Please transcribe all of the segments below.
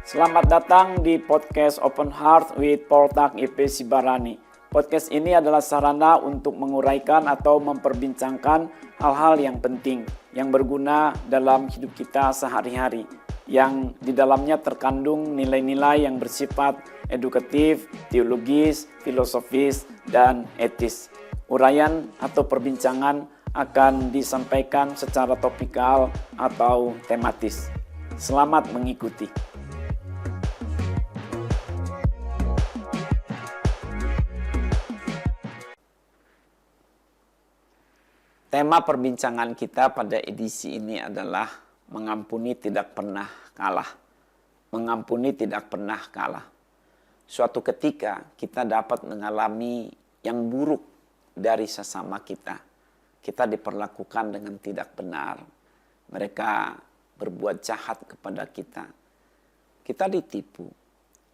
Selamat datang di podcast Open Heart with Poltak IP Sibarani. Podcast ini adalah sarana untuk menguraikan atau memperbincangkan hal-hal yang penting, yang berguna dalam hidup kita sehari-hari, yang di dalamnya terkandung nilai-nilai yang bersifat edukatif, teologis, filosofis, dan etis. Uraian atau perbincangan akan disampaikan secara topikal atau tematis. Selamat mengikuti. Tema perbincangan kita pada edisi ini adalah mengampuni tidak pernah kalah. Mengampuni tidak pernah kalah. Suatu ketika kita dapat mengalami yang buruk dari sesama kita. Kita diperlakukan dengan tidak benar. Mereka berbuat jahat kepada kita. Kita ditipu.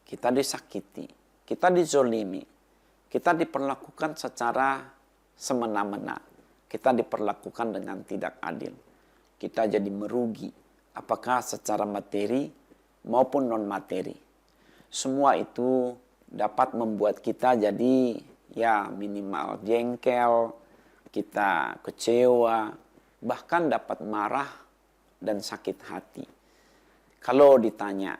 Kita disakiti. Kita dizolimi. Kita diperlakukan secara semena-mena. Kita diperlakukan dengan tidak adil. Kita jadi merugi, apakah secara materi maupun non-materi. Semua itu dapat membuat kita jadi minimal jengkel, kita kecewa, bahkan dapat marah dan sakit hati. Kalau ditanya,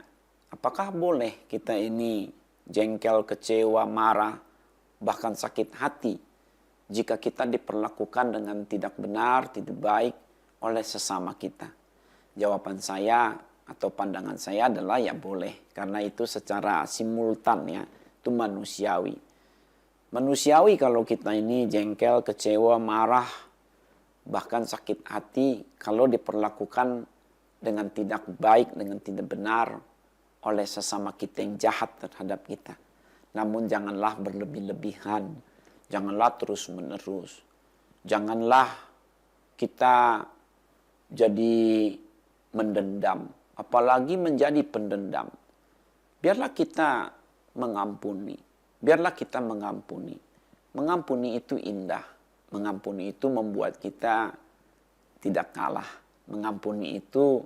apakah boleh kita ini jengkel, kecewa, marah, bahkan sakit hati jika kita diperlakukan dengan tidak benar, tidak baik oleh sesama kita? Jawaban saya atau pandangan saya adalah ya boleh. Karena itu secara simultan itu manusiawi. Manusiawi kalau kita ini jengkel, kecewa, marah, bahkan sakit hati kalau diperlakukan dengan tidak baik, dengan tidak benar oleh sesama kita yang jahat terhadap kita. Namun janganlah berlebih-lebihan. Janganlah terus-menerus. Janganlah kita jadi mendendam. Apalagi menjadi pendendam. Biarlah kita mengampuni. Biarlah kita mengampuni. Mengampuni itu indah. Mengampuni itu membuat kita tidak kalah. Mengampuni itu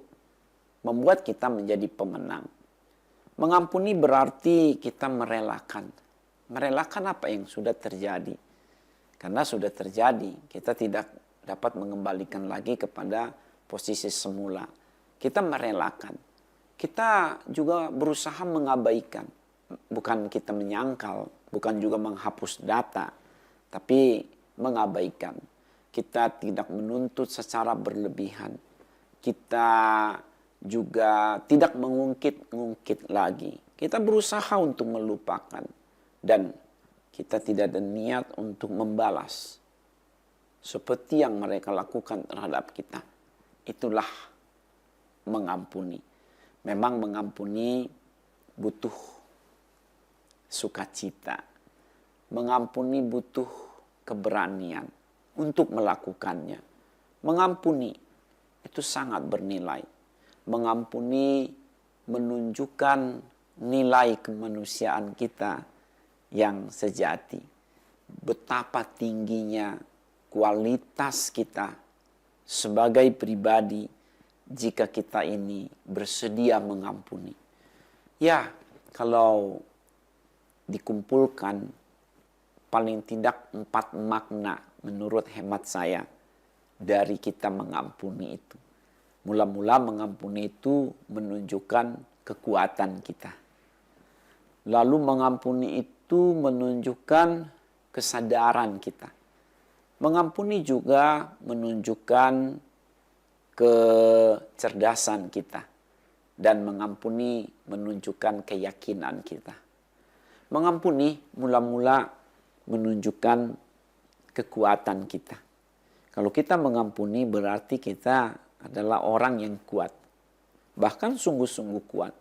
membuat kita menjadi pemenang. Mengampuni berarti kita merelakan. Merelakan apa yang sudah terjadi. Karena sudah terjadi, kita tidak dapat mengembalikan lagi kepada posisi semula. Kita merelakan. Kita juga berusaha mengabaikan. Bukan kita menyangkal, bukan juga menghapus data, tapi mengabaikan. Kita tidak menuntut secara berlebihan. Kita juga tidak mengungkit-ungkit lagi. Kita berusaha untuk melupakan. Dan kita tidak ada niat untuk membalas seperti yang mereka lakukan terhadap kita. Itulah mengampuni. Memang mengampuni butuh sukacita. Mengampuni butuh keberanian untuk melakukannya. Mengampuni itu sangat bernilai. Mengampuni menunjukkan nilai kemanusiaan kita yang sejati. Betapa tingginya kualitas kita sebagai pribadi jika kita ini bersedia mengampuni. Ya, kalau dikumpulkan paling tidak 4 makna menurut hemat saya dari kita mengampuni itu. Mula-mula mengampuni itu menunjukkan kekuatan kita. Lalu mengampuni itu menunjukkan kesadaran kita. Mengampuni juga menunjukkan kecerdasan kita. Dan mengampuni menunjukkan keyakinan kita. Mengampuni mula-mula menunjukkan kekuatan kita. Kalau kita mengampuni berarti kita adalah orang yang kuat. Bahkan sungguh-sungguh kuat.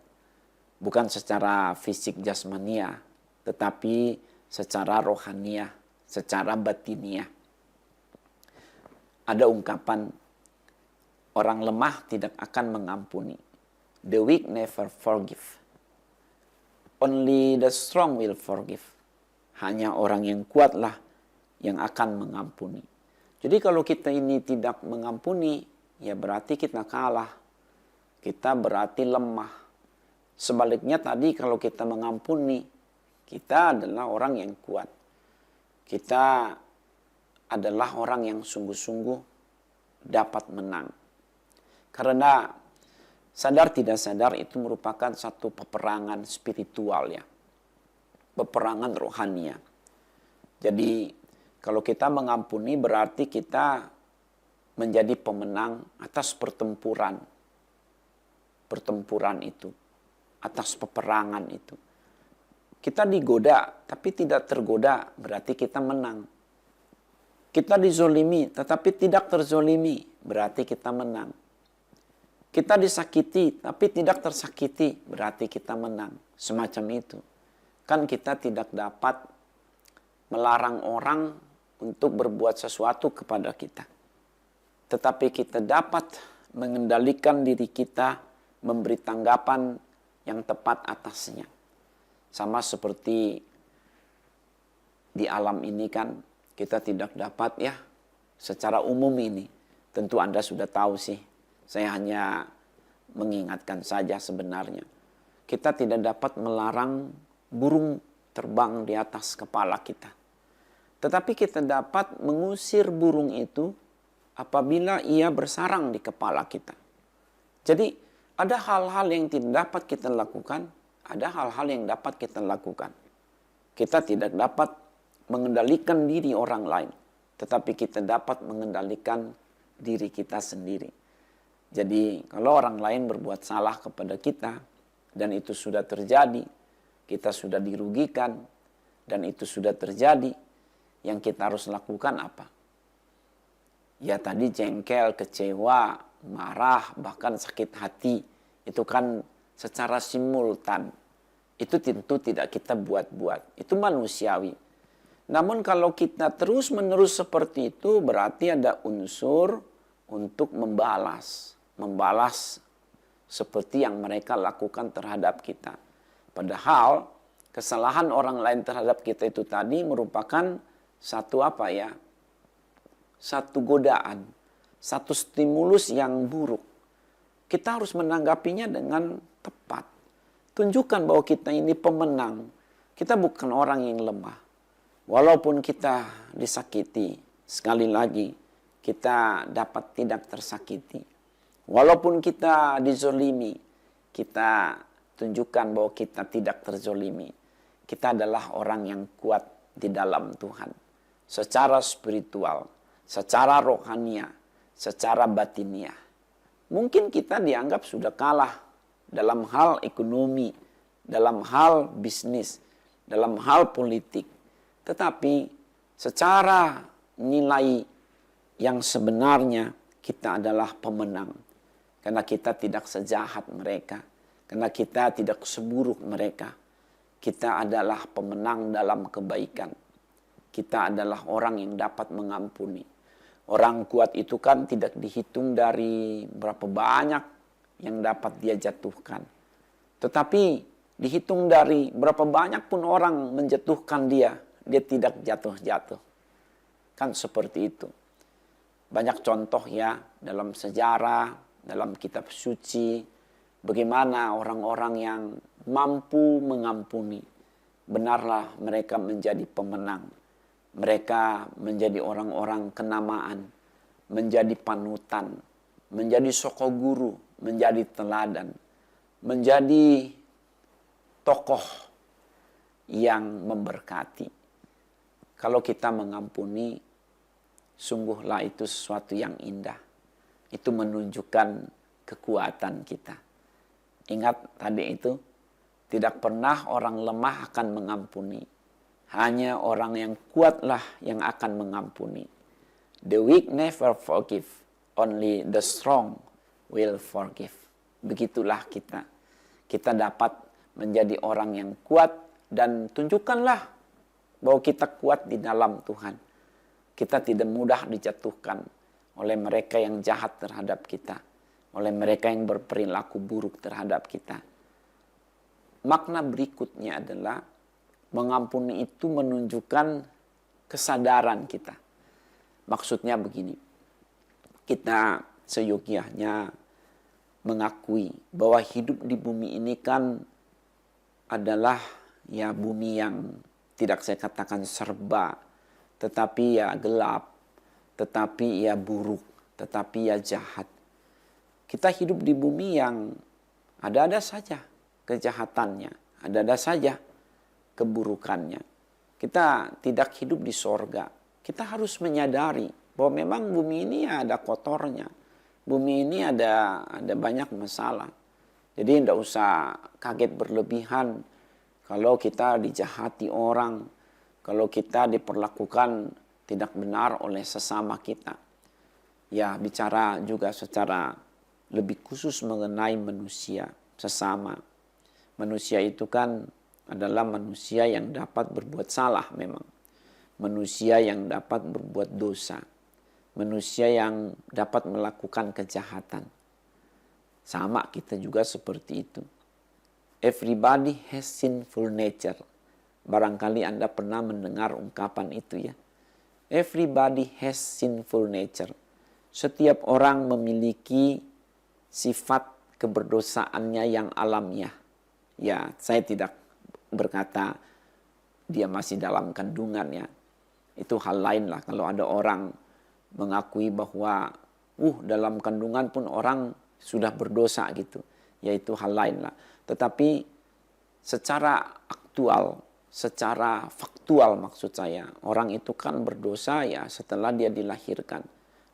Bukan secara fisik jasmania, tetapi secara rohaniah, secara batiniah. Ada ungkapan, orang lemah tidak akan mengampuni. The weak never forgive. Only the strong will forgive. Hanya orang yang kuatlah yang akan mengampuni. Jadi kalau kita ini tidak mengampuni, ya berarti kita kalah. kita berarti lemah. Sebaliknya tadi kalau kita mengampuni, kita adalah orang yang kuat. Kita adalah orang yang sungguh-sungguh dapat menang. Karena sadar tidak sadar itu merupakan satu peperangan spiritual ya. Peperangan rohania. Jadi kalau kita mengampuni berarti kita menjadi pemenang atas pertempuran itu, atas peperangan itu. Kita digoda tapi tidak tergoda, berarti kita menang. Kita dizolimi tetapi tidak terzolimi, berarti kita menang. Kita disakiti tapi tidak tersakiti, berarti kita menang. Semacam itu. Kan kita tidak dapat melarang orang untuk berbuat sesuatu kepada kita. Tetapi kita dapat mengendalikan diri kita, memberi tanggapan yang tepat atasnya. Sama seperti di alam ini kan kita tidak dapat ya secara umum ini. Tentu Anda sudah tahu sih. Saya hanya mengingatkan saja sebenarnya. Kita tidak dapat melarang burung terbang di atas kepala kita. Tetapi kita dapat mengusir burung itu apabila ia bersarang di kepala kita. Jadi ada hal-hal yang tidak dapat kita lakukan, ada hal-hal yang dapat kita lakukan. Kita tidak dapat mengendalikan diri orang lain, tetapi kita dapat mengendalikan diri kita sendiri. Jadi kalau orang lain berbuat salah kepada kita, dan itu sudah terjadi, kita sudah dirugikan, dan itu sudah terjadi, yang kita harus lakukan apa? Ya tadi jengkel, kecewa, marah, bahkan sakit hati. Itu kan secara simultan. Itu tentu tidak kita buat-buat. Itu manusiawi. Namun kalau kita terus-menerus seperti itu, berarti ada unsur untuk membalas. Membalas seperti yang mereka lakukan terhadap kita. Padahal kesalahan orang lain terhadap kita itu tadi merupakan satu apa ya? Satu godaan, satu stimulus yang buruk. Kita harus menanggapinya dengan tepat. Tunjukkan bahwa kita ini pemenang. Kita bukan orang yang lemah. Walaupun kita disakiti, sekali lagi kita dapat tidak tersakiti. Walaupun kita dizolimi, kita tunjukkan bahwa kita tidak terzolimi. Kita adalah orang yang kuat di dalam Tuhan. Secara spiritual, secara rohania, secara batiniah. Mungkin kita dianggap sudah kalah dalam hal ekonomi, dalam hal bisnis, dalam hal politik. Tetapi secara nilai yang sebenarnya kita adalah pemenang. Karena kita tidak sejahat mereka. Karena kita tidak seburuk mereka. Kita adalah pemenang dalam kebaikan. Kita adalah orang yang dapat mengampuni. Orang kuat itu kan tidak dihitung dari berapa banyak yang dapat dia jatuhkan. Tetapi dihitung dari berapa banyak pun orang menjatuhkan dia tidak jatuh-jatuh. Kan seperti itu. Banyak contoh ya dalam sejarah, dalam kitab suci. Bagaimana orang-orang yang mampu mengampuni. Benarlah mereka menjadi pemenang. Mereka menjadi orang-orang kenamaan, menjadi panutan, menjadi soko guru, menjadi teladan, menjadi tokoh yang memberkati. Kalau kita mengampuni, sungguhlah itu sesuatu yang indah. Itu menunjukkan kekuatan kita. Ingat tadi itu, tidak pernah orang lemah akan mengampuni. Hanya orang yang kuatlah yang akan mengampuni. The weak never forgive, only the strong will forgive. Begitulah kita. Kita dapat menjadi orang yang kuat dan tunjukkanlah bahwa kita kuat di dalam Tuhan. Kita tidak mudah dijatuhkan oleh mereka yang jahat terhadap kita, oleh mereka yang berperilaku buruk terhadap kita. Makna berikutnya adalah mengampuni itu menunjukkan kesadaran kita. Maksudnya begini, kita seyogyanya mengakui bahwa hidup di bumi ini kan adalah ya bumi yang tidak saya katakan serba, tetapi ya gelap, tetapi ya buruk, tetapi ya jahat. Kita hidup di bumi yang ada-ada saja kejahatannya, ada-ada saja keburukannya. Kita tidak hidup di sorga. Kita harus menyadari bahwa memang bumi ini ada kotornya. Bumi ini ada banyak masalah. Jadi tidak usah kaget berlebihan kalau kita dijahati orang, kalau kita diperlakukan tidak benar oleh sesama kita. Ya, bicara juga secara lebih khusus mengenai manusia sesama. Manusia itu kan adalah manusia yang dapat berbuat salah memang. Manusia yang dapat berbuat dosa. Manusia yang dapat melakukan kejahatan. Sama kita juga seperti itu. Everybody has sinful nature. Barangkali Anda pernah mendengar ungkapan itu ya. Everybody has sinful nature. Setiap orang memiliki sifat keberdosaannya yang alamiah. Ya, saya tidak berkata dia masih dalam kandungan ya. Itu hal lain lah kalau ada orang mengakui bahwa dalam kandungan pun orang sudah berdosa gitu. Yaitu hal lain lah. Tetapi secara aktual, secara faktual maksud saya, orang itu kan berdosa ya setelah dia dilahirkan.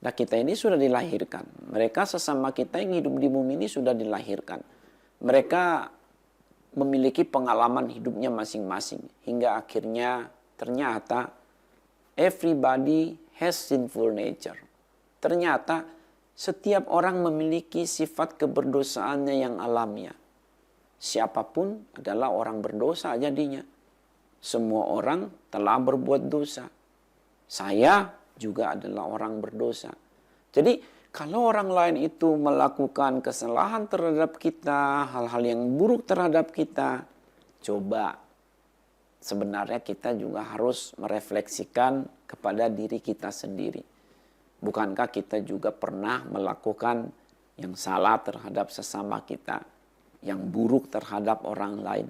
Nah kita ini sudah dilahirkan. Mereka sesama kita yang hidup di bumi ini sudah dilahirkan. Mereka memiliki pengalaman hidupnya masing-masing. Hingga akhirnya ternyata everybody has sinful nature. Ternyata setiap orang memiliki sifat keberdosaannya yang alamiah. Siapapun adalah orang berdosa jadinya. Semua orang telah berbuat dosa. Saya juga adalah orang berdosa. Jadi kalau orang lain itu melakukan kesalahan terhadap kita, hal-hal yang buruk terhadap kita, coba sebenarnya kita juga harus merefleksikan kepada diri kita sendiri. Bukankah kita juga pernah melakukan yang salah terhadap sesama kita, yang buruk terhadap orang lain?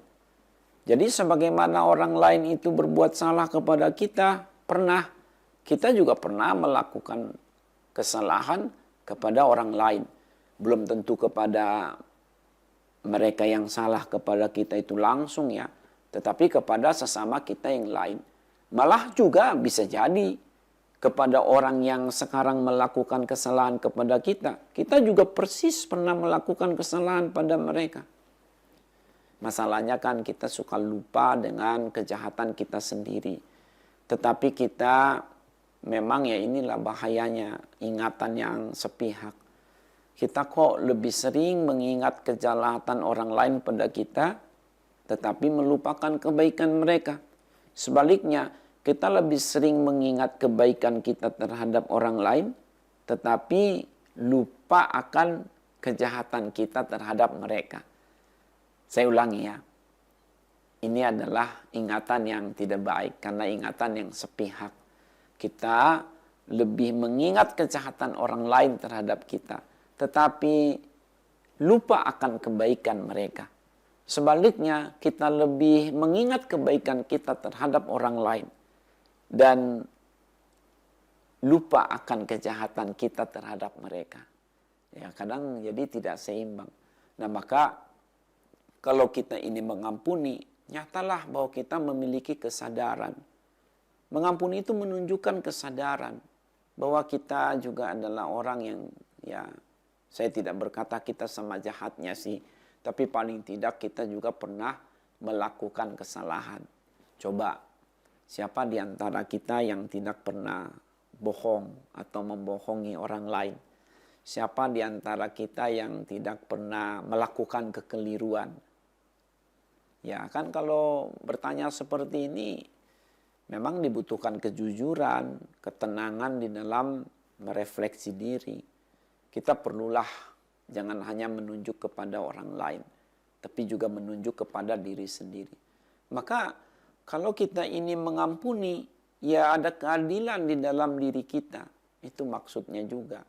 Jadi sebagaimana orang lain itu berbuat salah kepada kita, kita juga pernah melakukan kesalahan kepada orang lain. Belum tentu kepada mereka yang salah kepada kita itu langsung ya, tetapi kepada sesama kita yang lain. Malah juga bisa jadi kepada orang yang sekarang melakukan kesalahan kepada kita, kita juga persis pernah melakukan kesalahan pada mereka. Masalahnya kan kita suka lupa dengan kejahatan kita sendiri. Tetapi kita memang ya inilah bahayanya ingatan yang sepihak. Kita kok lebih sering mengingat kejahatan orang lain pada kita, tetapi melupakan kebaikan mereka. Sebaliknya, kita lebih sering mengingat kebaikan kita terhadap orang lain, tetapi lupa akan kejahatan kita terhadap mereka. Saya ulangi ya, ini adalah ingatan yang tidak baik karena ingatan yang sepihak. Kita lebih mengingat kejahatan orang lain terhadap kita, tetapi lupa akan kebaikan mereka. Sebaliknya, kita lebih mengingat kebaikan kita terhadap orang lain dan lupa akan kejahatan kita terhadap mereka. Ya, kadang jadi tidak seimbang. Nah, maka kalau kita ini mengampuni, nyatalah bahwa kita memiliki kesadaran. Mengampuni itu menunjukkan kesadaran bahwa kita juga adalah orang yang, ya, saya tidak berkata kita sama jahatnya sih, tapi paling tidak kita juga pernah melakukan kesalahan. Coba, siapa di antara kita yang tidak pernah bohong atau membohongi orang lain? Siapa di antara kita yang tidak pernah melakukan kekeliruan? Ya kan kalau bertanya seperti ini, memang dibutuhkan kejujuran, ketenangan di dalam merefleksi diri. Kita perlulah jangan hanya menunjuk kepada orang lain, tapi juga menunjuk kepada diri sendiri. Maka kalau kita ini mengampuni, ya ada keadilan di dalam diri kita. Itu maksudnya juga.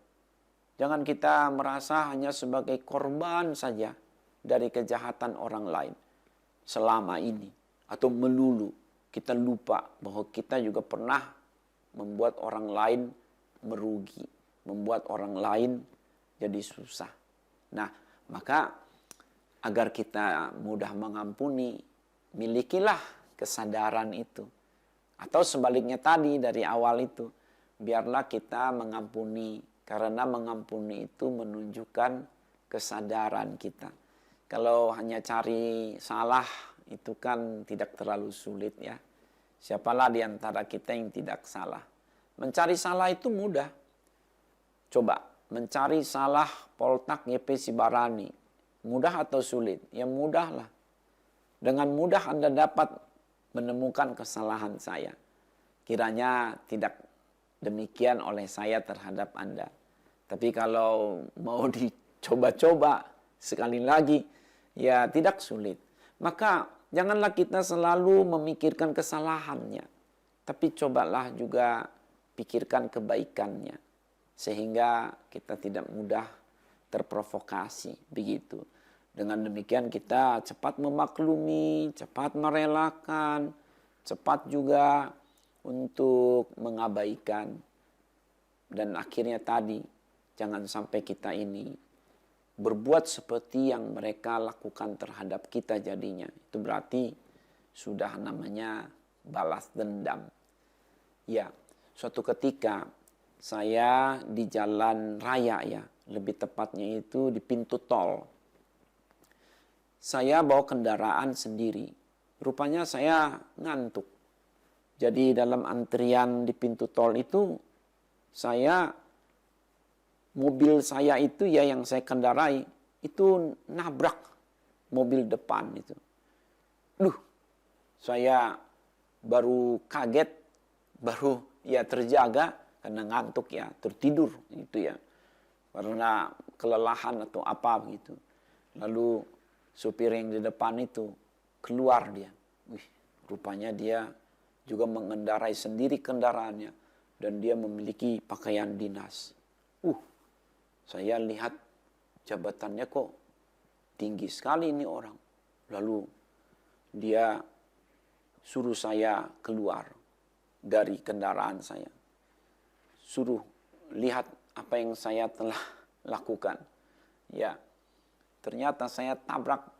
Jangan kita merasa hanya sebagai korban saja dari kejahatan orang lain selama ini. Atau melulu kita lupa bahwa kita juga pernah membuat orang lain merugi. Membuat orang lain jadi susah. Nah, maka agar kita mudah mengampuni, milikilah kesadaran itu. Atau sebaliknya tadi dari awal itu, biarlah kita mengampuni. Karena mengampuni itu menunjukkan kesadaran kita. Kalau hanya cari salah, itu kan tidak terlalu sulit ya. Siapalah di antara kita yang tidak salah. Mencari salah itu mudah. Coba, mencari salah Poltak YP Sibarani. Mudah atau sulit? Ya mudah lah. Dengan mudah Anda dapat menemukan kesalahan saya. Kiranya tidak demikian oleh saya terhadap Anda. Tapi kalau mau dicoba-coba sekali lagi, ya tidak sulit. Maka janganlah kita selalu memikirkan kesalahannya. Tapi cobalah juga pikirkan kebaikannya. Sehingga kita tidak mudah terprovokasi. Begitu. Dengan demikian kita cepat memaklumi, cepat merelakan, cepat juga untuk mengabaikan. Dan akhirnya tadi, jangan sampai kita ini berbuat seperti yang mereka lakukan terhadap kita jadinya. Itu berarti sudah namanya balas dendam. Ya, suatu ketika saya di jalan raya ya, lebih tepatnya itu di pintu tol. Saya bawa kendaraan sendiri. Rupanya saya ngantuk. Jadi dalam antrian di pintu tol itu, mobil saya itu ya yang saya kendarai, itu nabrak mobil depan itu. Saya baru kaget, baru ya terjaga karena ngantuk ya, tertidur itu ya. Karena kelelahan atau apa begitu. Lalu supir yang di depan itu keluar dia. Rupanya dia juga mengendarai sendiri kendaraannya dan dia memiliki pakaian dinas. Saya lihat jabatannya kok tinggi sekali ini orang. Lalu dia suruh saya keluar dari kendaraan saya. Suruh lihat apa yang saya telah lakukan. Ya, ternyata saya tabrak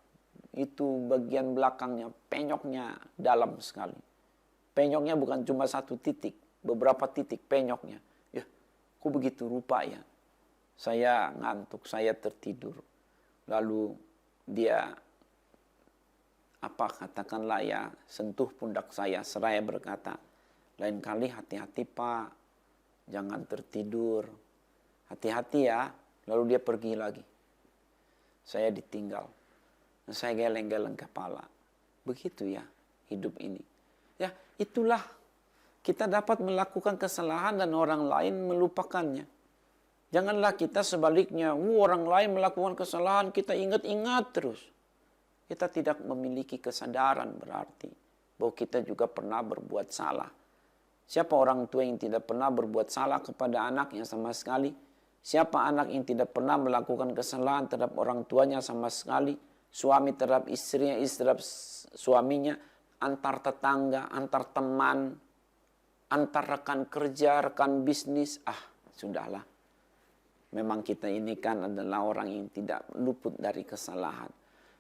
itu bagian belakangnya, penyoknya dalam sekali. Penyoknya bukan cuma satu titik, beberapa titik penyoknya. Ya, kok begitu rupa ya? Saya ngantuk, saya tertidur. Lalu dia, katakanlah ya, sentuh pundak saya, seraya berkata, lain kali hati-hati Pak, jangan tertidur. Hati-hati ya. Lalu dia pergi lagi. Saya ditinggal. Saya geleng-geleng kepala. Begitu ya hidup ini. Ya, itulah kita dapat melakukan kesalahan dan orang lain melupakannya. Janganlah kita sebaliknya, orang lain melakukan kesalahan, kita ingat-ingat terus. Kita tidak memiliki kesadaran berarti bahwa kita juga pernah berbuat salah. Siapa orang tua yang tidak pernah berbuat salah kepada anaknya sama sekali? Siapa anak yang tidak pernah melakukan kesalahan terhadap orang tuanya sama sekali? Suami terhadap istrinya, istri terhadap suaminya, antar tetangga, antar teman, antar rekan kerja, rekan bisnis. Sudahlah. Memang kita ini kan adalah orang yang tidak luput dari kesalahan.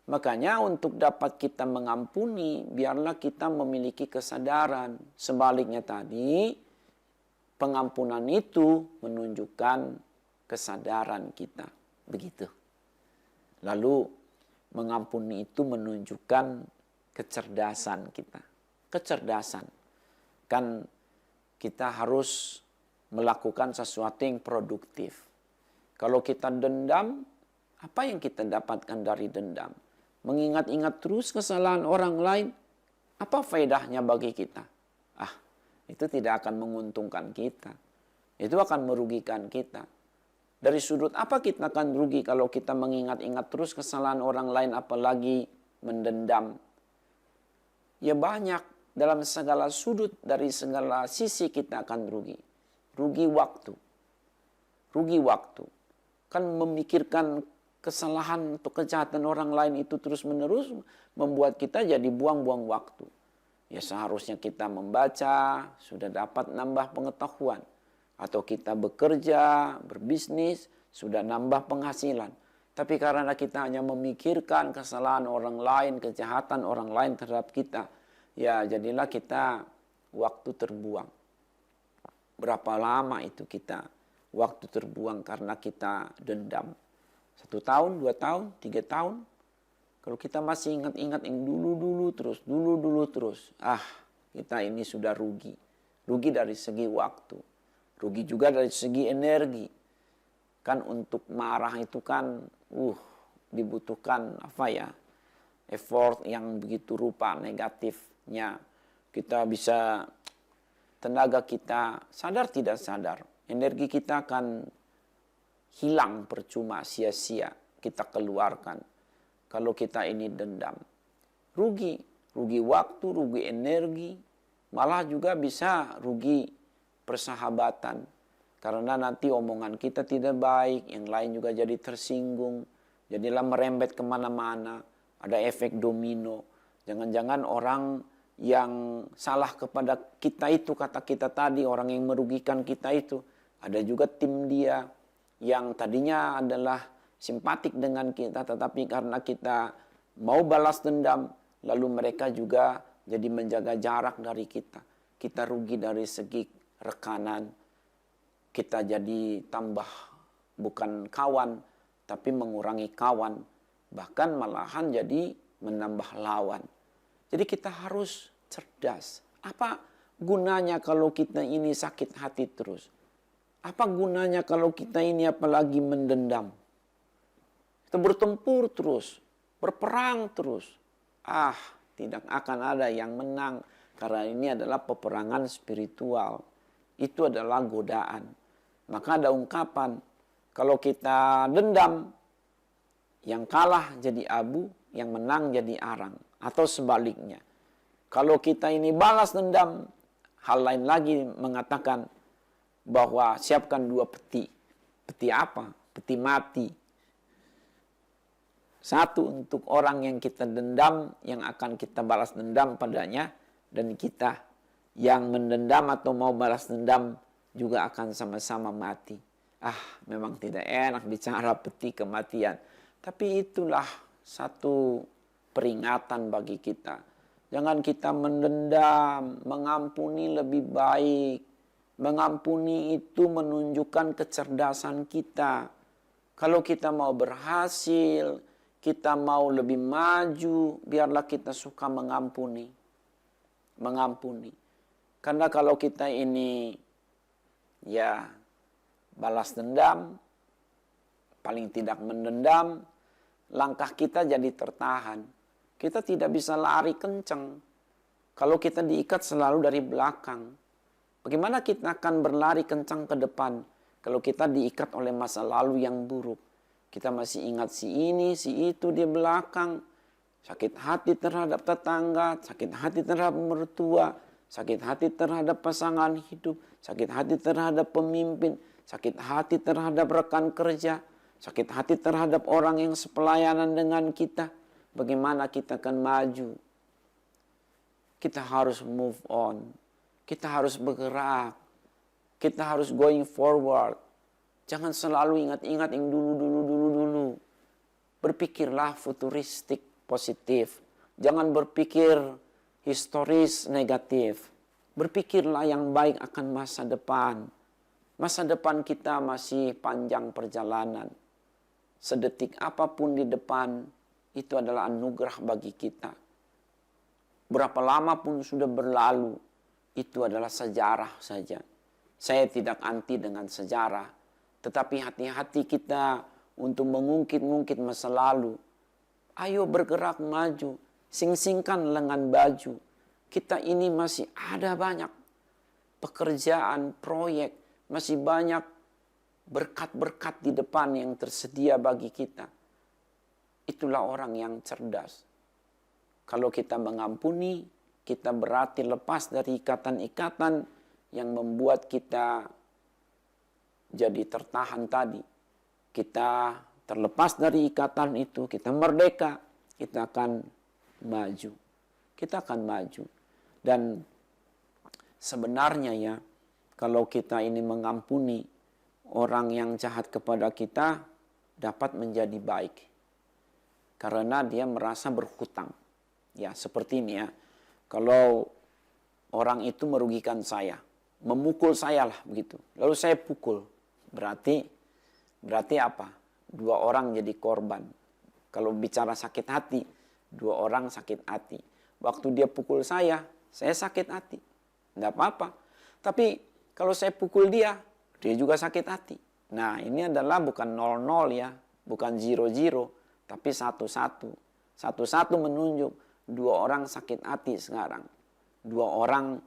Makanya untuk dapat kita mengampuni, biarlah kita memiliki kesadaran. Sebaliknya tadi, pengampunan itu menunjukkan kesadaran kita. Begitu. Lalu mengampuni itu menunjukkan kecerdasan kita. Kecerdasan. Kan kita harus melakukan sesuatu yang produktif. Kalau kita dendam, apa yang kita dapatkan dari dendam? Mengingat-ingat terus kesalahan orang lain, apa faedahnya bagi kita? Itu tidak akan menguntungkan kita. Itu akan merugikan kita. Dari sudut apa kita akan rugi kalau kita mengingat-ingat terus kesalahan orang lain, apalagi mendendam? Ya banyak, dalam segala sudut, dari segala sisi kita akan rugi. Rugi waktu. Rugi waktu. Kan memikirkan kesalahan atau kejahatan orang lain itu terus-menerus membuat kita jadi buang-buang waktu. Ya seharusnya kita membaca, sudah dapat nambah pengetahuan. Atau kita bekerja, berbisnis, sudah nambah penghasilan. Tapi karena kita hanya memikirkan kesalahan orang lain, kejahatan orang lain terhadap kita, ya jadilah kita waktu terbuang. Berapa lama itu kita waktu terbuang karena kita dendam? 1 tahun, 2 tahun, 3 tahun. Kalau kita masih ingat-ingat yang dulu-dulu terus. Kita ini sudah rugi. Rugi dari segi waktu. Rugi juga dari segi energi. Kan untuk marah itu kan dibutuhkan effort yang begitu rupa negatifnya. Kita bisa, tenaga kita sadar tidak sadar, energi kita akan hilang percuma, sia-sia kita keluarkan kalau kita ini dendam. Rugi waktu, rugi energi, malah juga bisa rugi persahabatan. Karena nanti omongan kita tidak baik, yang lain juga jadi tersinggung. Jadilah merembet kemana-mana, ada efek domino. Jangan-jangan orang yang salah kepada kita itu, kata kita tadi, orang yang merugikan kita itu, ada juga tim dia yang tadinya adalah simpatik dengan kita, tetapi karena kita mau balas dendam, lalu mereka juga jadi menjaga jarak dari kita. Kita rugi dari segi rekanan. Kita jadi tambah bukan kawan, tapi mengurangi kawan. Bahkan malahan jadi menambah lawan. Jadi kita harus cerdas. Apa gunanya kalau kita ini sakit hati terus? Apa gunanya kalau kita ini apalagi mendendam? Kita bertempur terus, berperang terus. Tidak akan ada yang menang. Karena ini adalah peperangan spiritual. Itu adalah godaan. Maka ada ungkapan, kalau kita dendam, yang kalah jadi abu, yang menang jadi arang. Atau sebaliknya. Kalau kita ini balas dendam, hal lain lagi mengatakan bahwa siapkan 2 peti. Peti apa? Peti mati. 1 untuk orang yang kita dendam, yang akan kita balas dendam padanya. Dan kita yang mendendam atau mau balas dendam juga akan sama-sama mati. Memang tidak enak bicara peti kematian. Tapi itulah satu peringatan bagi kita. Jangan kita mendendam, mengampuni lebih baik. Mengampuni itu menunjukkan kecerdasan kita. Kalau kita mau berhasil, kita mau lebih maju, biarlah kita suka mengampuni. Mengampuni. Karena kalau kita ini balas dendam, paling tidak mendendam, langkah kita jadi tertahan. Kita tidak bisa lari kencang kalau kita diikat selalu dari belakang. Bagaimana kita akan berlari kencang ke depan kalau kita diikat oleh masa lalu yang buruk? Kita masih ingat si ini, si itu di belakang. Sakit hati terhadap tetangga, sakit hati terhadap mertua, sakit hati terhadap pasangan hidup, sakit hati terhadap pemimpin, sakit hati terhadap rekan kerja, sakit hati terhadap orang yang sepelayanan dengan kita. Bagaimana kita akan maju? Kita harus move on. Kita harus bergerak. Kita harus going forward. Jangan selalu ingat-ingat yang dulu. Berpikirlah futuristik positif. Jangan berpikir historis negatif. Berpikirlah yang baik akan masa depan. Masa depan kita masih panjang perjalanan. Sedetik apapun di depan, itu adalah anugerah bagi kita. Berapa lama pun sudah berlalu, itu adalah sejarah saja. Saya tidak anti dengan sejarah, tetapi hati-hati kita untuk mengungkit-ungkit masa lalu. Ayo bergerak maju, sing-singkan lengan baju. Kita ini masih ada banyak pekerjaan, proyek, masih banyak berkat-berkat di depan yang tersedia bagi kita. Itulah orang yang cerdas. Kalau kita mengampuni, kita berarti lepas dari ikatan-ikatan yang membuat kita jadi tertahan tadi. kita terlepas dari ikatan itu, kita merdeka, kita akan maju. Kita akan maju. Dan sebenarnya ya, kalau kita ini mengampuni orang yang jahat kepada kita, dapat menjadi baik. Karena dia merasa berhutang. Ya, seperti ini ya. Kalau orang itu merugikan saya, memukul saya lah begitu. Lalu saya pukul. Berarti apa? 2 orang jadi korban. Kalau bicara sakit hati, 2 orang sakit hati. Waktu dia pukul saya sakit hati. Tidak apa-apa. Tapi kalau saya pukul dia juga sakit hati. Nah, ini adalah bukan 0-0 ya, bukan 0-0, tapi 1-1. 1-1 menunjuk 2 orang sakit hati sekarang. 2 orang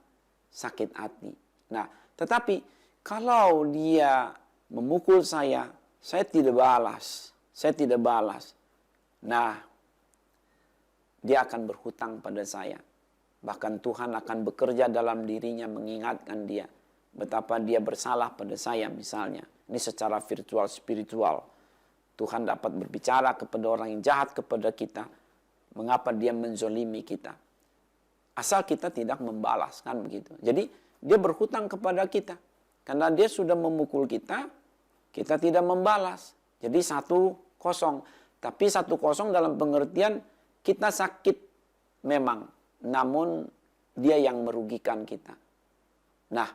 sakit hati. Nah, tetapi kalau dia memukul saya tidak balas. Saya tidak balas. Nah, dia akan berhutang pada saya. Bahkan Tuhan akan bekerja dalam dirinya mengingatkan dia betapa dia bersalah pada saya misalnya. Ini secara virtual spiritual. Tuhan dapat berbicara kepada orang yang jahat kepada kita. Mengapa dia menzolimi kita. Asal kita tidak membalas, kan begitu. Jadi dia berhutang kepada kita. Karena dia sudah memukul kita tidak membalas. Jadi 1-0. Tapi 1-0 dalam pengertian kita sakit memang. Namun dia yang merugikan kita. Nah,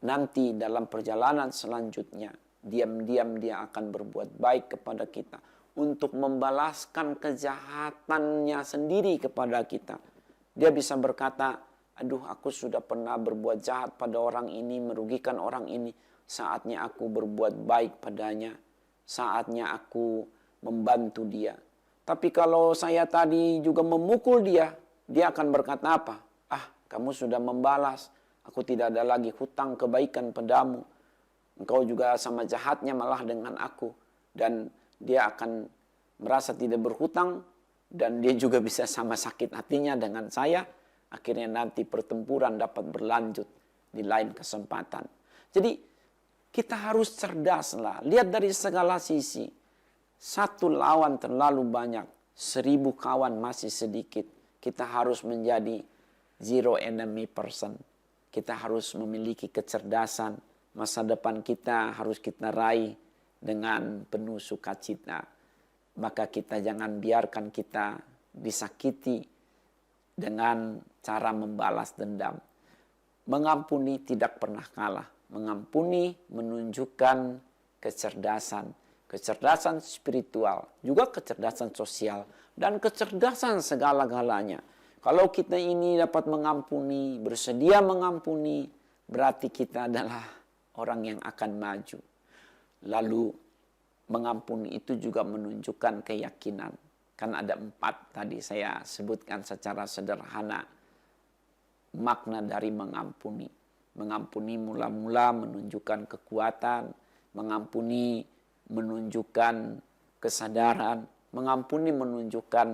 nanti dalam perjalanan selanjutnya, diam-diam dia akan berbuat baik kepada kita. Untuk membalaskan kejahatannya sendiri kepada kita. Dia bisa berkata, aduh aku sudah pernah berbuat jahat pada orang ini, merugikan orang ini. Saatnya aku berbuat baik padanya. Saatnya aku membantu dia. Tapi kalau saya tadi juga memukul dia akan berkata apa? Ah, kamu sudah membalas. Aku tidak ada lagi hutang kebaikan padamu. Engkau juga sama jahatnya malah dengan aku. Dan dia akan merasa tidak berhutang. Dan dia juga bisa sama sakit hatinya dengan saya. Akhirnya nanti pertempuran dapat berlanjut di lain kesempatan. Jadi kita harus cerdas lah. Lihat dari segala sisi. 1 lawan terlalu banyak. 1000 kawan masih sedikit. Kita harus menjadi zero enemy person. Kita harus memiliki kecerdasan. Masa depan kita harus kita raih dengan penuh sukacita. Maka kita jangan biarkan kita disakiti dengan cara membalas dendam. Mengampuni tidak pernah kalah. Mengampuni menunjukkan kecerdasan. Kecerdasan spiritual. Juga kecerdasan sosial. Dan kecerdasan segala-galanya. Kalau kita ini dapat mengampuni, bersedia mengampuni, berarti kita adalah orang yang akan maju. Lalu mengampuni itu juga menunjukkan keyakinan. Kan ada 4 tadi saya sebutkan secara sederhana. Makna dari mengampuni. Mengampuni mula-mula menunjukkan kekuatan. Mengampuni menunjukkan kesadaran. Mengampuni menunjukkan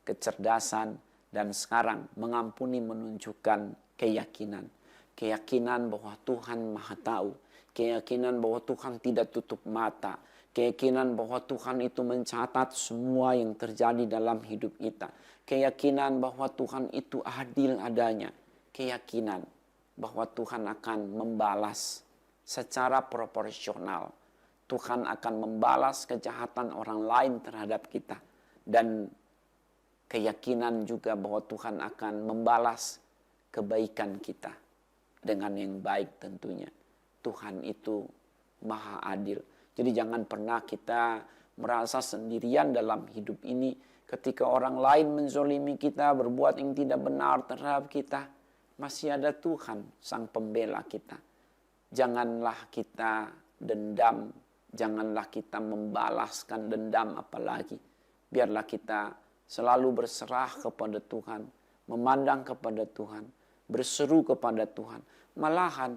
kecerdasan. Dan sekarang mengampuni menunjukkan keyakinan. Keyakinan bahwa Tuhan Maha Tahu. Keyakinan bahwa Tuhan tidak tutup mata. Keyakinan bahwa Tuhan itu mencatat semua yang terjadi dalam hidup kita. Keyakinan bahwa Tuhan itu adil adanya. Keyakinan bahwa Tuhan akan membalas secara proporsional. Tuhan akan membalas kejahatan orang lain terhadap kita. Dan keyakinan juga bahwa Tuhan akan membalas kebaikan kita dengan yang baik tentunya. Tuhan itu maha adil. Jadi jangan pernah kita merasa sendirian dalam hidup ini. Ketika orang lain menzolimi kita, berbuat yang tidak benar terhadap kita, masih ada Tuhan, sang pembela kita. Janganlah kita dendam, janganlah kita membalaskan dendam apalagi. Biarlah kita selalu berserah kepada Tuhan, memandang kepada Tuhan, berseru kepada Tuhan. Malahan,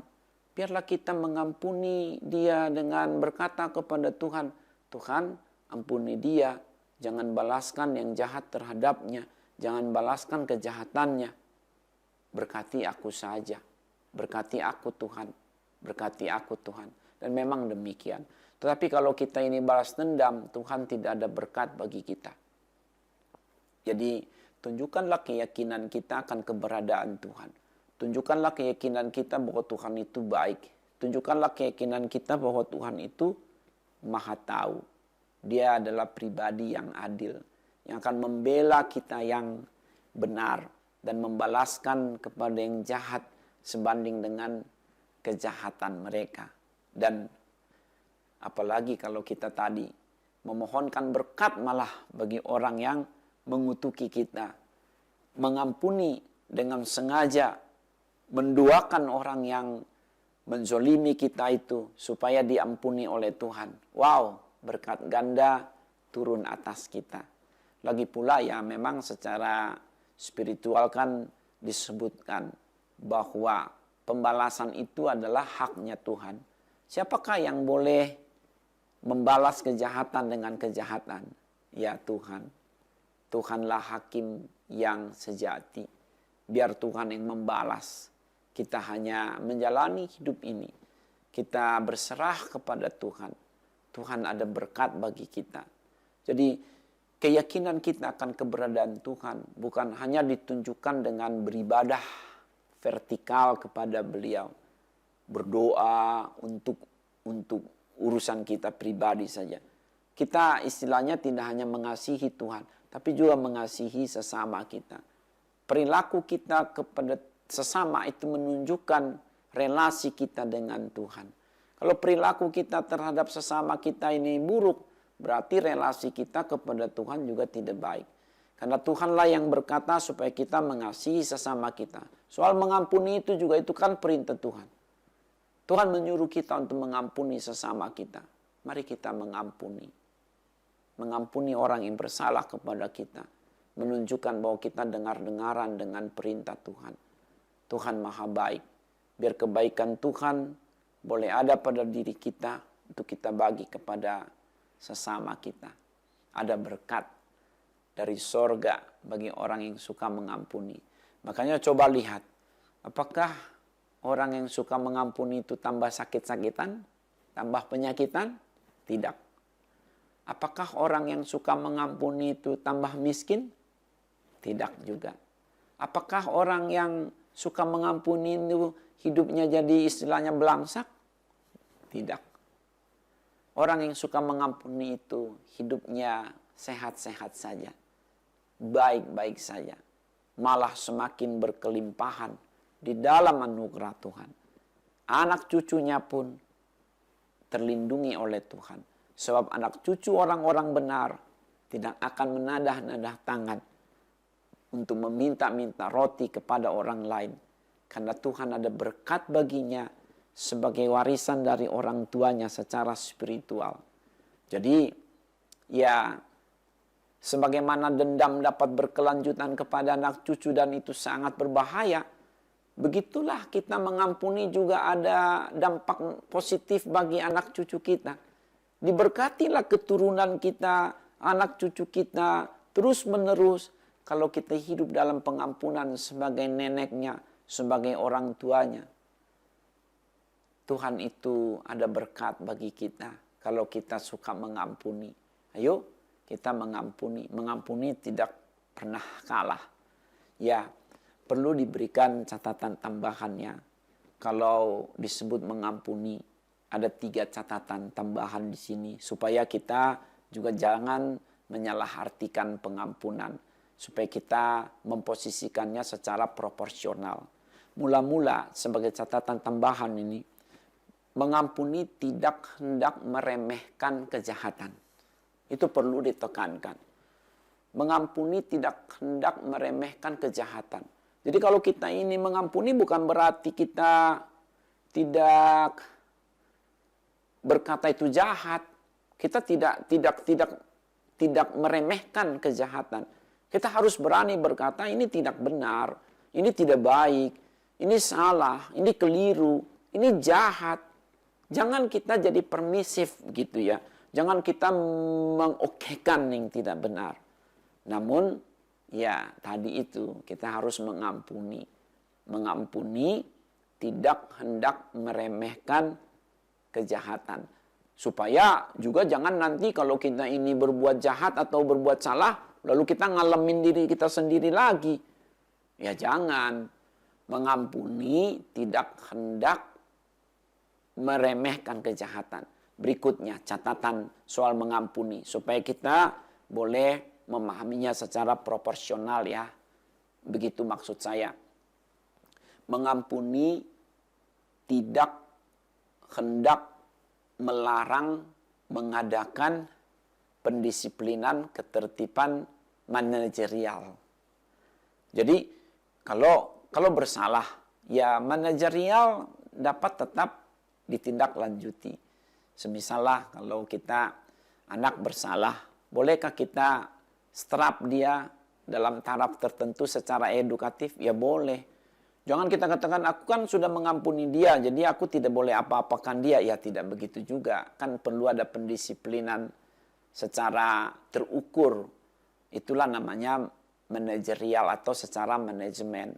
biarlah kita mengampuni dia dengan berkata kepada Tuhan, Tuhan, ampuni dia, jangan balaskan yang jahat terhadapnya, jangan balaskan kejahatannya. Berkati aku saja, berkati aku Tuhan, berkati aku Tuhan. Dan memang demikian. Tetapi kalau kita ini balas dendam, Tuhan tidak ada berkat bagi kita. Jadi tunjukkanlah keyakinan kita akan keberadaan Tuhan. Tunjukkanlah keyakinan kita bahwa Tuhan itu baik. Tunjukkanlah keyakinan kita bahwa Tuhan itu Maha Tahu. Dia adalah pribadi yang adil, yang akan membela kita yang benar dan membalaskan kepada yang jahat sebanding dengan kejahatan mereka. Dan apalagi kalau kita tadi memohonkan berkat malah bagi orang yang mengutuki kita, mengampuni dengan sengaja, menduakan orang yang menzolimi kita itu supaya diampuni oleh Tuhan. Wow, berkat ganda turun atas kita. Lagi pula ya memang secara spiritual kan disebutkan bahwa pembalasan itu adalah haknya Tuhan. Siapakah yang boleh membalas kejahatan dengan kejahatan? Ya Tuhan. Tuhanlah hakim yang sejati. Biar Tuhan yang membalas. Kita hanya menjalani hidup ini. Kita berserah kepada Tuhan. Tuhan ada berkat bagi kita. Jadi keyakinan kita akan keberadaan Tuhan bukan hanya ditunjukkan dengan beribadah vertikal kepada Beliau. Berdoa untuk urusan kita pribadi saja. Kita istilahnya tidak hanya mengasihi Tuhan, tapi juga mengasihi sesama kita. Perilaku kita kepada sesama itu menunjukkan relasi kita dengan Tuhan. Kalau perilaku kita terhadap sesama kita ini buruk, berarti relasi kita kepada Tuhan juga tidak baik. Karena Tuhanlah yang berkata supaya kita mengasihi sesama kita. Soal mengampuni itu juga itu kan perintah Tuhan. Tuhan menyuruh kita untuk mengampuni sesama kita. Mari kita mengampuni. Mengampuni orang yang bersalah kepada kita. Menunjukkan bahwa kita dengar-dengaran dengan perintah Tuhan. Tuhan Maha Baik. Biar kebaikan Tuhan boleh ada pada diri kita untuk kita bagi kepada sesama kita. Ada berkat dari sorga bagi orang yang suka mengampuni. Makanya coba lihat, apakah orang yang suka mengampuni itu tambah sakit-sakitan? Tambah penyakitan? Tidak. Apakah orang yang suka mengampuni itu tambah miskin? Tidak juga. Apakah orang yang suka mengampuni itu hidupnya jadi istilahnya belangsak? Tidak. Orang yang suka mengampuni itu hidupnya sehat-sehat saja. Baik-baik saja. Malah semakin berkelimpahan di dalam anugerah Tuhan. Anak cucunya pun terlindungi oleh Tuhan. Sebab anak cucu orang-orang benar tidak akan menadah-nadah tangan untuk meminta-minta roti kepada orang lain. Karena Tuhan ada berkat baginya sebagai warisan dari orang tuanya secara spiritual. Jadi ya sebagaimana dendam dapat berkelanjutan kepada anak cucu dan itu sangat berbahaya, begitulah kita mengampuni juga ada dampak positif bagi anak cucu kita. Diberkatilah keturunan kita, anak cucu kita terus menerus kalau kita hidup dalam pengampunan sebagai neneknya, sebagai orang tuanya. Tuhan itu ada berkat bagi kita kalau kita suka mengampuni. Ayo kita mengampuni. Mengampuni tidak pernah kalah. Ya, perlu diberikan catatan tambahannya. Kalau disebut mengampuni, ada 3 catatan tambahan di sini. Supaya kita juga jangan menyalahartikan pengampunan. Supaya kita memposisikannya secara proporsional. Mula-mula sebagai catatan tambahan ini, mengampuni tidak hendak meremehkan kejahatan. Itu perlu ditekankan. Mengampuni tidak hendak meremehkan kejahatan. Jadi kalau kita ini mengampuni bukan berarti kita tidak berkata itu jahat. Kita tidak meremehkan kejahatan. Kita harus berani berkata ini tidak benar, ini tidak baik, ini salah, ini keliru, ini jahat. Jangan kita jadi permisif gitu ya. Jangan kita mengokekan yang tidak benar. Namun ya tadi itu kita harus mengampuni. Mengampuni tidak hendak meremehkan kejahatan. Supaya juga jangan nanti kalau kita ini berbuat jahat atau berbuat salah, lalu kita ngalamin diri kita sendiri lagi. Ya jangan. Mengampuni tidak hendak meremehkan kejahatan. Berikutnya catatan soal mengampuni. Supaya kita boleh memahaminya secara proporsional ya. Begitu maksud saya. Mengampuni tidak hendak melarang mengadakan pendisiplinan ketertiban manajerial. Jadi kalau bersalah ya manajerial dapat tetap ditindaklanjuti. Semisalnya kalau kita anak bersalah, bolehkah kita strap dia dalam taraf tertentu secara edukatif? Ya boleh. Jangan kita katakan, aku kan sudah mengampuni dia, jadi aku tidak boleh apa-apakan dia. Ya tidak begitu juga. Kan perlu ada pendisiplinan secara terukur. Itulah namanya manajerial atau secara manajemen.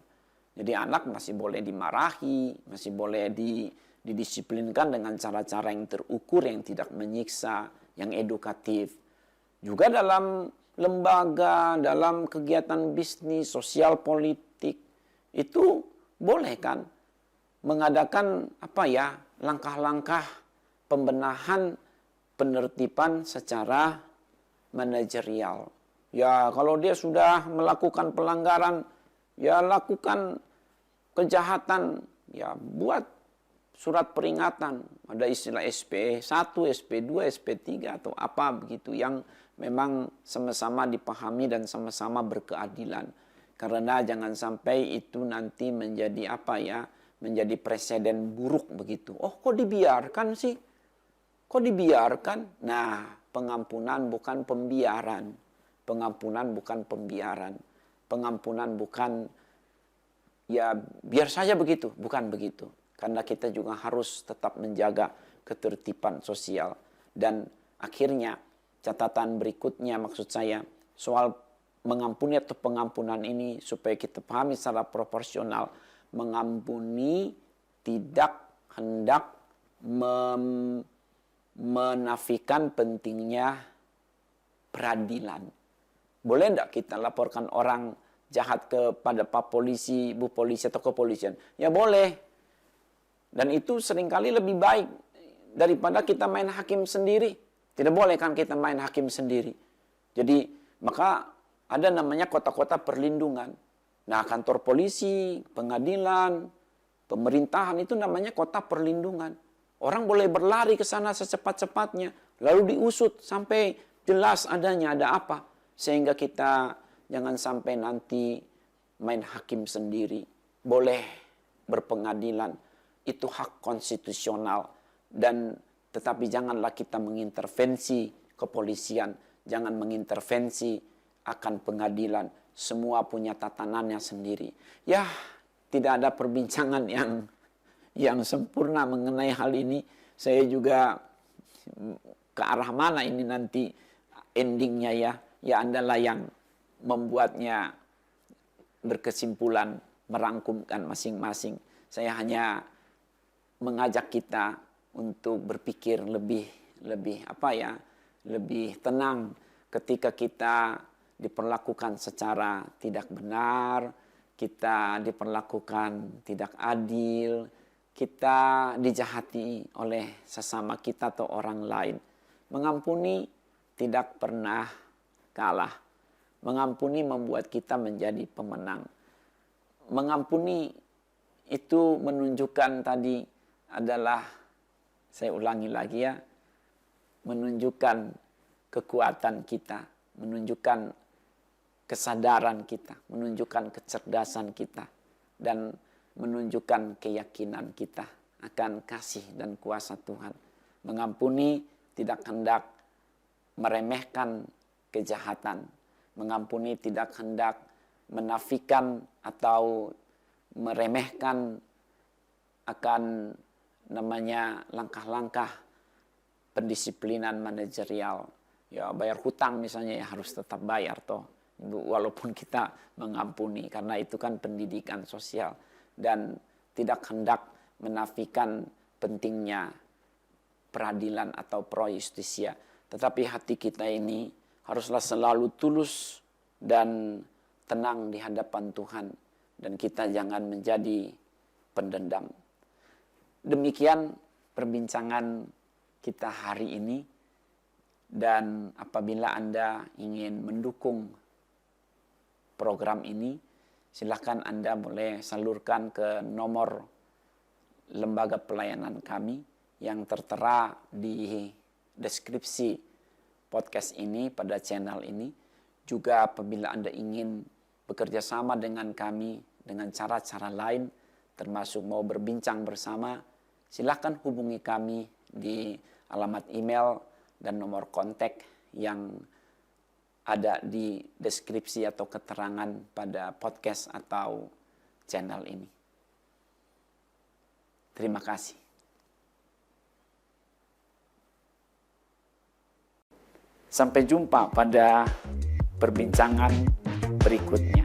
Jadi anak masih boleh dimarahi, masih boleh didisiplinkan dengan cara-cara yang terukur, yang tidak menyiksa, yang edukatif. Juga dalam lembaga, dalam kegiatan bisnis, sosial, politik, itu boleh kan mengadakan langkah-langkah pembenahan penertiban secara manajerial. Ya kalau dia sudah melakukan pelanggaran, ya lakukan kejahatan, ya buat surat peringatan. Ada istilah SP1, SP2, SP3 atau apa begitu yang memang sama-sama dipahami dan sama-sama berkeadilan. Karena jangan sampai itu nanti menjadi menjadi presiden buruk begitu. Oh kok dibiarkan sih? Kok dibiarkan? Nah, pengampunan bukan pembiaran. Pengampunan bukan pembiaran. Pengampunan bukan ya biar saja begitu. Bukan begitu. Karena kita juga harus tetap menjaga ketertiban sosial. Dan akhirnya catatan berikutnya maksud saya soal mengampuni atau pengampunan ini supaya kita pahami secara proporsional. Mengampuni tidak hendak menafikan pentingnya peradilan. Boleh tidak kita laporkan orang jahat kepada Pak Polisi, Bu Polisi atau kepolisian? Ya boleh. Dan itu seringkali lebih baik daripada kita main hakim sendiri. Tidak boleh kan kita main hakim sendiri. Jadi maka ada namanya kota-kota perlindungan. Nah, kantor polisi, pengadilan, pemerintahan itu namanya kota perlindungan. Orang boleh berlari ke sana secepat-cepatnya, lalu diusut sampai jelas adanya ada apa. Sehingga kita jangan sampai nanti main hakim sendiri. Boleh berpengadilan, itu hak konstitusional. Dan tetapi janganlah kita mengintervensi kepolisian, jangan mengintervensi akan pengadilan. Semua punya tatanannya sendiri. Ya, tidak ada perbincangan yang sempurna mengenai hal ini. Saya juga ke arah mana ini nanti endingnya ya. Ya Andalah yang membuatnya berkesimpulan, merangkumkan masing-masing. Saya hanya mengajak kita untuk berpikir lebih tenang ketika kita diperlakukan secara tidak benar, kita diperlakukan tidak adil, kita dijahati oleh sesama kita atau orang lain. Mengampuni tidak pernah kalah. Mengampuni membuat kita menjadi pemenang. Mengampuni itu menunjukkan tadi adalah, saya ulangi lagi ya, menunjukkan kekuatan kita, menunjukkan kesadaran kita, menunjukkan kecerdasan kita, dan menunjukkan keyakinan kita akan kasih dan kuasa Tuhan. Mengampuni tidak hendak meremehkan kejahatan. Mengampuni tidak hendak menafikan atau meremehkan akan namanya langkah-langkah pendisiplinan manajerial. Ya bayar hutang misalnya ya harus tetap bayar toh. Walaupun kita mengampuni, karena itu kan pendidikan sosial. Dan tidak hendak menafikan pentingnya peradilan atau pro justisia. Tetapi hati kita ini haruslah selalu tulus dan tenang di hadapan Tuhan. Dan kita jangan menjadi pendendam. Demikian perbincangan kita hari ini. Dan apabila Anda ingin mendukung program ini, silakan Anda boleh salurkan ke nomor lembaga pelayanan kami yang tertera di deskripsi podcast ini pada channel ini. Juga apabila Anda ingin bekerja sama dengan kami dengan cara-cara lain, termasuk mau berbincang bersama, silakan hubungi kami di alamat email dan nomor kontak yang ada di deskripsi atau keterangan pada podcast atau channel ini. Terima kasih. Sampai jumpa pada perbincangan berikutnya.